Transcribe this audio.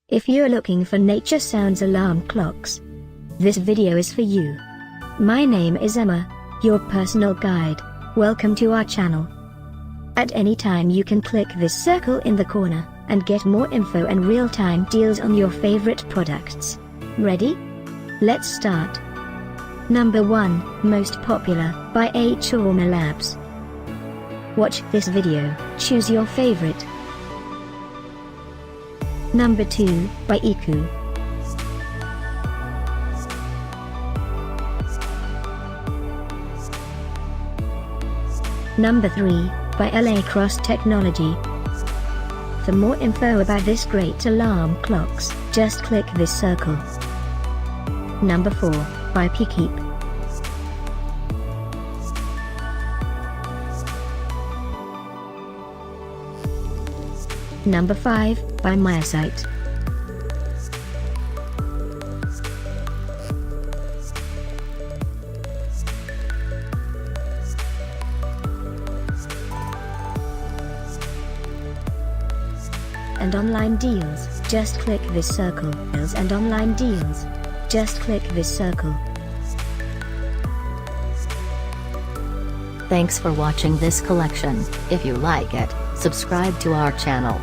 If you're looking for nature sounds alarm clocks, this video is for you. My name is Emma, your personal guide. Welcome to our channel. At any time you can click this circle in the corner, and get more info and real-time deals on your favorite products. Ready? Let's start. Number 1, Most Popular, by hOmeLabs. Watch this video, choose your favorite. Number 2, by EECOO. Number 3, by Crosse technology. For more info about this great alarm clocks, just click this circle. Number 4, by Peakeep. Number 5, by MIUSITE. And online deals, just click this circle. And online deals, just click this circle. Thanks for watching this collection. If you like it, subscribe to our channel.